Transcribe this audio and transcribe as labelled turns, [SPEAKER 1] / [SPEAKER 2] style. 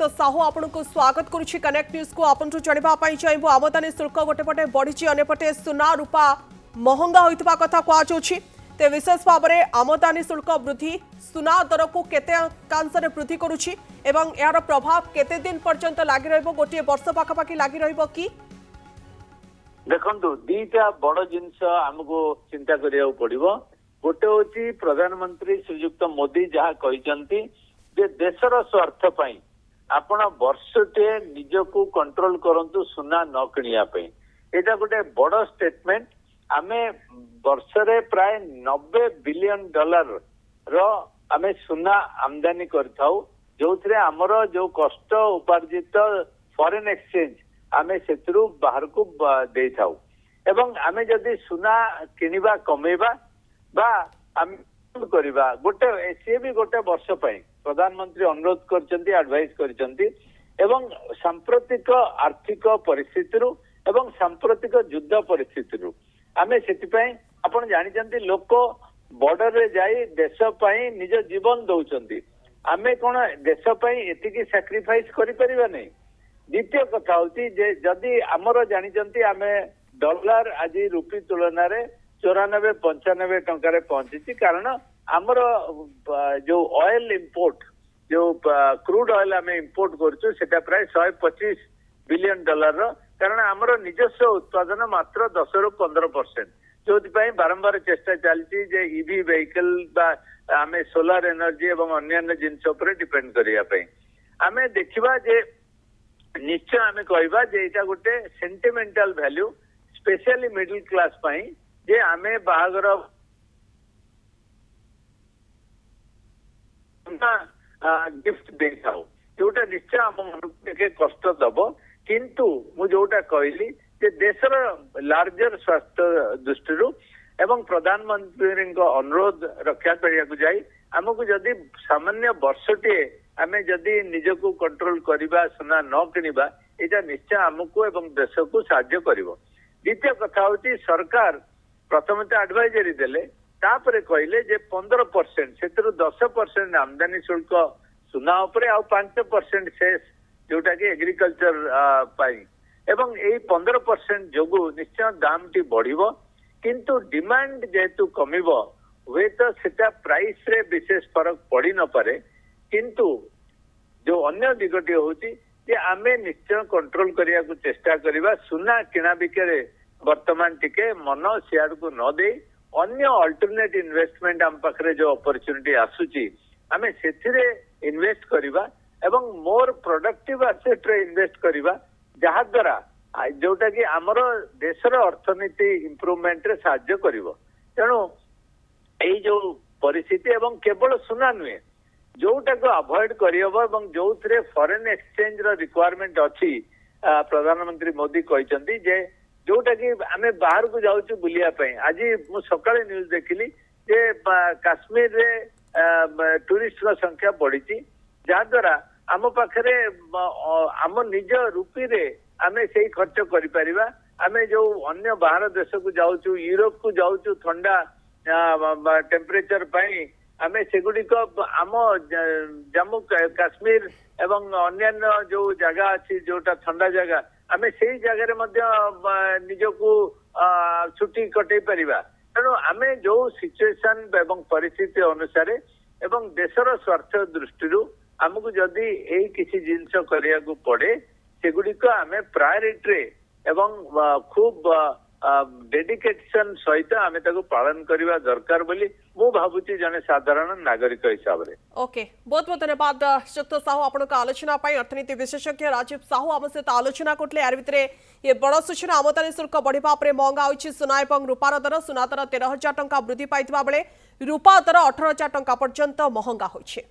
[SPEAKER 1] श्रीजुक्त साहू आपन को स्वागत करुछि कनेक्ट न्यूज को आपन जानिबा पई चाहबो आमदानी शुल्क गोटे पटे बढ़िछि अने पटे सुना रूपा महंगा होइतबा कथा कोआ जोछि ते विशेष भाव में आमदानी शुल्क वृद्धि सुना दर को केते कांसरे वृद्धि करुछि एवं यार प्रभाव केते दिन पर्यंत लागि रहइबो गोटे वर्ष पाखापाखि लागि रहइबो कि
[SPEAKER 2] देखंतु दीटा बड़ जिनस हमको चिंता करिया पड़िबो गोटे होची प्रधानमंत्री श्रीयुक्त मोदी जहा कहिसंती जे देशर स्वार्थ पई आपण वर्षटे निजको कंट्रोल करंतु सुना न किनिया पई एटा गोटे बड़ स्टेटमेंट आमे वर्षरे प्राय 90 बिलियन डॉलर रो आमे सुना आमदानी करथाउ जोथरे हमर जो कष्ट उपार्जित फॉरेन एक्सचेंज आमे सेतरु बाहर को दे थाउ एवं आमे जदी सुना किनिबा कमेबा बा आम करबा गोटे से भी गोटे वर्ष पई प्रधानमंत्री अनुरोध करचंती एडवाइस करचंती एवं सांप्रतिक आर्थिक परिस्थिति एवं सांप्रतिक युद्ध परिस्थिति आमे सेति पई आपण जानिचंती लोक बॉर्डर रे जाई देश पई निज जीवन दउचंती आमे कोन देश पई एतिकी सैक्रिफाइस करि परिबा नै द्वितीय कथा होती जे जदि आमर जानिचंती आमे डॉलर आज रुपी तुलना रे 94-95 टंका पहुंची कारण आमर जो ऑयल इंपोर्ट जो क्रूड ऑयल आम इंपोर्ट करा प्राय 125 बिलियन डॉलर कारण आमर निजस्व उत्पादन मात्र 10 ରୁ 15% जो बारंबार चेष्टा चलती जे ईवी वेहिकल आम सोलार एनर्जी एवं अन्य जिनस डिपेंड करने आम देखा जे निश्चय आम कहवा जे एटा गोटे sentimental value specially middle class पई जे आमे बाहागर गिफ्ट दे थाउ जोटा निश्चय आम मन के कष्ट दब किंतु मु जोटा कहली जे देशर लार्जर स्वास्थ्य दृष्टि एवं प्रधानमंत्री अनुरोध रक्षा करने जाई आमको जदि सामान्य वर्षटे आमे जदि निजको कंट्रोल करबा सुना न किनिबा एटा निश्चय आमको एवं देश को साहाय्य करिवो। द्वितीय कथा होची सरकार प्रथम तो एडवाइजरी देले तापरे कहले जे 15% से 10% आमदानी शुल्क सुना उपरे आ 5% शेष जोटा कि एग्रीकल्चर पाई एवं यही 15% जोगु निश्चय दाम टी बढ़िबो किंतु डिमांड जेतु कमिबो हुए तो सेटा प्राइस रे विशेष फरक पड़ी न पारे किंतु जो अन्य दिगटी होची जे आमे निश्चय कंट्रोल करिया को चेष्टा करिबा सुना किना बिकेरे वर्तमान टिके मन सियाड को न दे अन्य अल्टरनेट इन्वेस्टमेंट आम पाखरे जो अपॉर्चुनिटी आसुची आमे सेथिरे इन्वेस्ट करिबा एवं मोर प्रोडक्टिव एसेट रे इन्वेस्ट करिबा जहा द्वारा जोटा कि आमर देशर अर्थनीति इंप्रूवमेंट रे साहाय्य करिवो तेणु एई जो परिस्थिति एवं केवल सुना नुहे जोटा को अवॉइड करहब एवं जो फॉरेन एक्सचेंज रो रिक्वायरमेंट अच्छी प्रधानमंत्री मोदी कहते जे जोटा कि आमे बाहर को जाऊँ बुलिया आज मु सकाळे न्यूज देखिली जे काश्मीर रे टूरिस्ट रो संख्या बढ़ी जहा द्वारा आम पाखरे आम निज रूपी रे आमे से खर्च करि परिबा आमे जो अन्य बाहर देश को जाऊँ यूरोप को जाऊँ ठंडा टेम्परेचर पाई आमे सेगुड़िक आम जम्मू काश्मीर एवं अन्यान्य जो जगह अच्छी जोटा ठंडा जगह आमे से जगह निजको छुट्टी कटे परिबा तेणु आमे जो सिचुएशन एवं परिस्थिति अनुसार एवं देशर स्वार्थ दृष्टि आमको जदि यही किसी जिनस करिया को पड़े सेगुड़िक आमे प्रायोरिटी एवं खूब डेडिकेशन सहित आमे ताको पालन करबा दरकार बोली मु भाबुची जने साधारण नागरिक हिसाब रे।
[SPEAKER 1] ओके बहुत बहुत धन्यवाद श्रीयुक्त साहू आपण का आलोचना पाई अर्थनीति विशेषज्ञ राजीव साहू आम सहित आलोचना करले यार भितरे ये बड़ सूचना आमदानी शुल्क बढ़िबा परे महंगा होइछि सुना एवं रूपार दर सुना दर 13,000 टंका वृद्धि पाइतबा बेले रूपा दर 18,000 टंका पर्यंत महंगा होइछि।